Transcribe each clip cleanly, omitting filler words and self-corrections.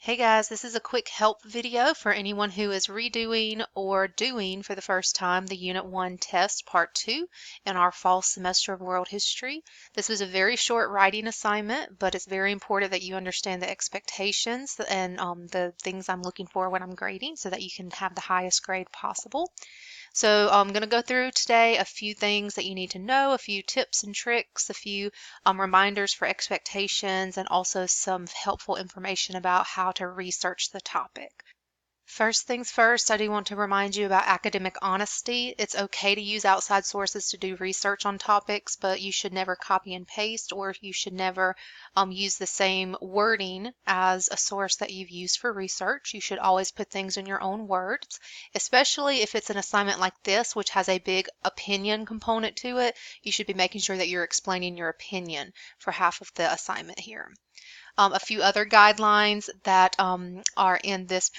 Hey guys, this is a quick help video for anyone who is redoing or doing for the first time the Unit 1 test Part 2 in our fall semester of World History. This was a very short writing assignment, but it's very important that you understand the expectations and the things I'm looking for when I'm grading so that you can have the highest grade possible. So I'm going to go through today a few things that you need to know, a few tips and tricks, a few reminders for expectations, and also some helpful information about how to research the topic. First things first, I do want to remind you about academic honesty. It's okay to use outside sources to do research on topics, but you should never copy and paste, or you should never use the same wording as a source that you've used for research. You should always put things in your own words, especially if it's an assignment like this, which has a big opinion component to it. You should be making sure that you're explaining your opinion for half of the assignment here. A few other guidelines that are in this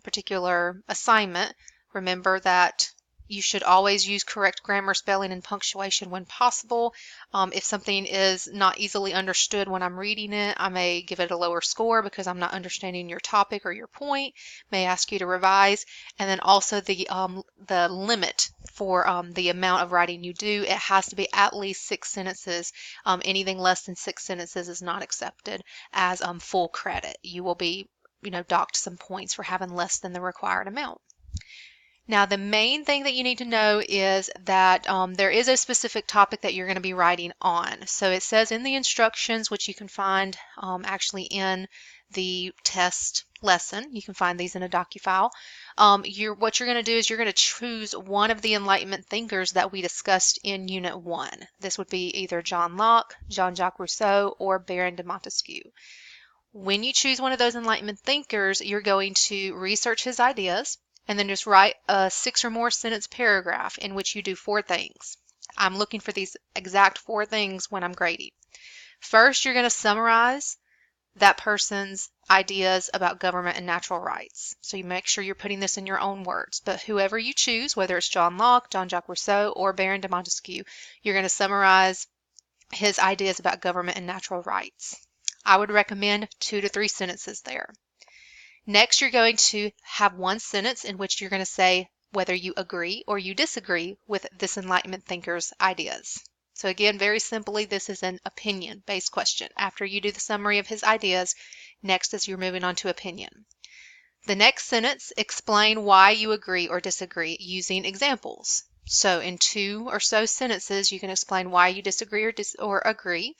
particular assignment. Remember that you should always use correct grammar, spelling, and punctuation when possible. If something is not easily understood when I'm reading it, I may give it a lower score because I'm not understanding your topic or your point. May ask you to revise. And then also the limit for the amount of writing you do. It has to be at least 6 sentences. Anything less than 6 sentences is not accepted as full credit. You will be, docked some points for having less than the required amount. Now, the main thing that you need to know is that there is a specific topic that you're going to be writing on. So it says in the instructions, which you can find actually in the test lesson. You can find these in a docu-file. What you're going to do is you're going to choose one of the Enlightenment thinkers that we discussed in Unit 1. This would be either John Locke, Jean-Jacques Rousseau, or Baron de Montesquieu. When you choose one of those Enlightenment thinkers, you're going to research his ideas and then just write a 6 or more sentence paragraph in which you do 4 things. I'm looking for these exact 4 things when I'm grading. First, you're going to summarize that person's ideas about government and natural rights. So you make sure you're putting this in your own words. But whoever you choose, whether it's John Locke, Jean-Jacques Rousseau, or Baron de Montesquieu, you're going to summarize his ideas about government and natural rights. I would recommend 2 to 3 sentences there. Next, you're going to have 1 sentence in which you're going to say whether you agree or you disagree with this Enlightenment thinker's ideas. So again, very simply, this is an opinion-based question. After you do the summary of his ideas, next is you're moving on to opinion. The next sentence, explain why you agree or disagree using examples. So in 2 or so sentences, you can explain why you disagree or agree.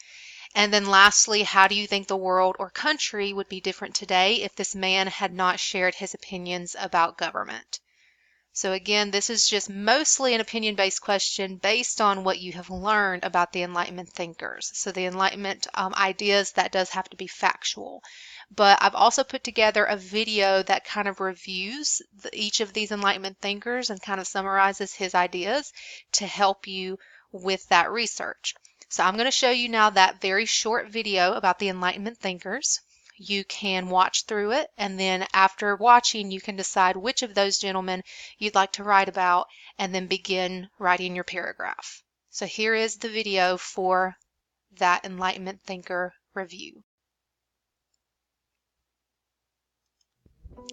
And then lastly, how do you think the world or country would be different today if this man had not shared his opinions about government? So again, this is just mostly an opinion-based question based on what you have learned about the Enlightenment thinkers. So the Enlightenment ideas, that does have to be factual. But I've also put together a video that kind of reviews each of these Enlightenment thinkers and kind of summarizes his ideas to help you with that research. So I'm going to show you now that very short video about the Enlightenment thinkers. You can watch through it, and then after watching, you can decide which of those gentlemen you'd like to write about, and then begin writing your paragraph. So here is the video for that Enlightenment thinker review.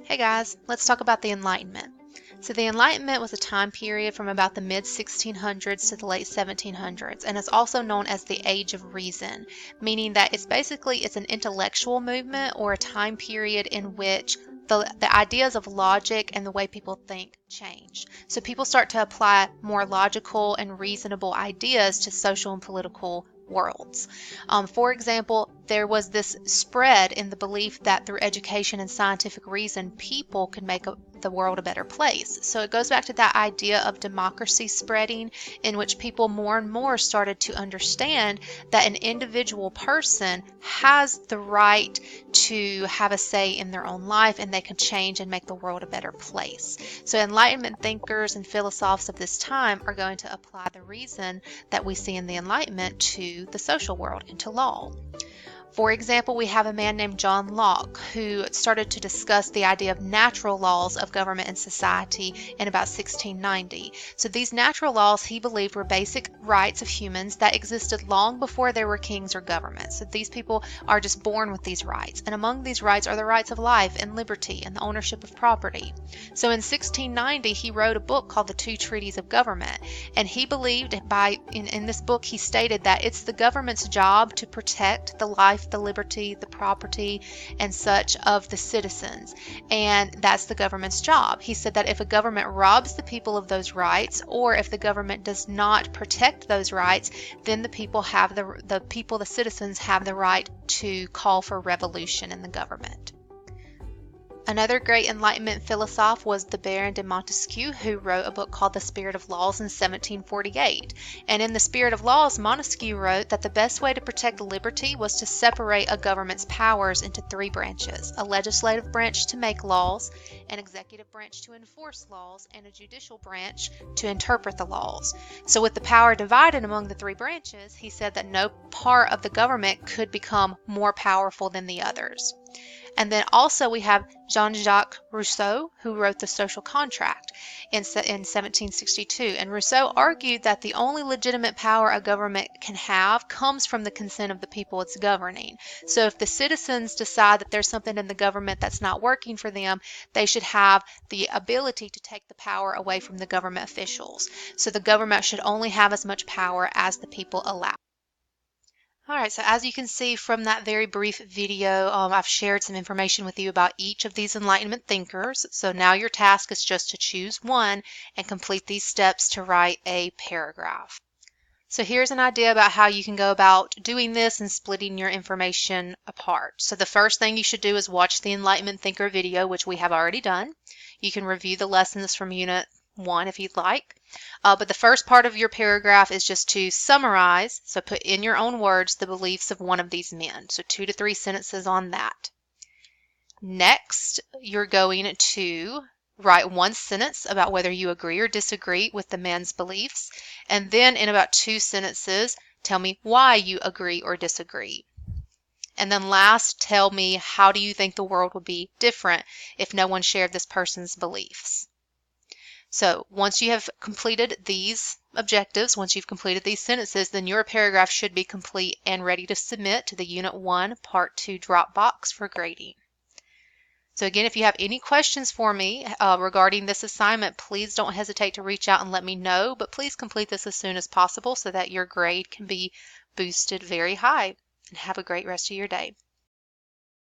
Hey guys, let's talk about the Enlightenment. So the Enlightenment was a time period from about the mid-1600s to the late 1700s, and it's also known as the Age of Reason, meaning that it's an intellectual movement or a time period in which the ideas of logic and the way people think change. So people start to apply more logical and reasonable ideas to social and political worlds. For example, there was this spread in the belief that through education and scientific reason, people could make the world a better place. So it goes back to that idea of democracy spreading, in which people more and more started to understand that an individual person has the right to have a say in their own life, and they can change and make the world a better place. So Enlightenment thinkers and philosophers of this time are going to apply the reason that we see in the Enlightenment to the social world and to law. For example, we have a man named John Locke who started to discuss the idea of natural laws of government and society in about 1690. So these natural laws he believed were basic rights of humans that existed long before there were kings or governments. So these people are just born with these rights. And among these rights are the rights of life and liberty and the ownership of property. So in 1690, he wrote a book called The Two Treaties of Government. And he believed in this book, he stated that it's the government's job to protect the life, the liberty, the property, and such of the citizens. And that's the government's job. He said that if a government robs the people of those rights, or if the government does not protect those rights, then the citizens have the right to call for revolution in the government. Another great Enlightenment philosopher was the Baron de Montesquieu, who wrote a book called The Spirit of Laws in 1748. And in The Spirit of Laws, Montesquieu wrote that the best way to protect liberty was to separate a government's powers into three branches: a legislative branch to make laws, an executive branch to enforce laws, and a judicial branch to interpret the laws. So with the power divided among the three branches, he said that no part of the government could become more powerful than the others. And then also we have Jean-Jacques Rousseau, who wrote The Social Contract in 1762. And Rousseau argued that the only legitimate power a government can have comes from the consent of the people it's governing. So if the citizens decide that there's something in the government that's not working for them, they should have the ability to take the power away from the government officials. So the government should only have as much power as the people allow. Alright, so as you can see from that very brief video, I've shared some information with you about each of these Enlightenment thinkers. So now your task is just to choose one and complete these steps to write a paragraph. So here's an idea about how you can go about doing this and splitting your information apart. So the first thing you should do is watch the Enlightenment Thinker video, which we have already done. You can review the lessons from Unit 1 if you'd like. But the first part of your paragraph is just to summarize, so put in your own words the beliefs of one of these men. So 2 to 3 sentences on that. Next, you're going to write one sentence about whether you agree or disagree with the man's beliefs. And then in about 2 sentences, tell me why you agree or disagree. And then last, tell me how do you think the world would be different if no one shared this person's beliefs. So once you have completed these objectives, once you've completed these sentences, then your paragraph should be complete and ready to submit to the Unit 1 Part 2 Dropbox for grading. So again, if you have any questions for me regarding this assignment, please don't hesitate to reach out and let me know, but please complete this as soon as possible so that your grade can be boosted very high. And have a great rest of your day.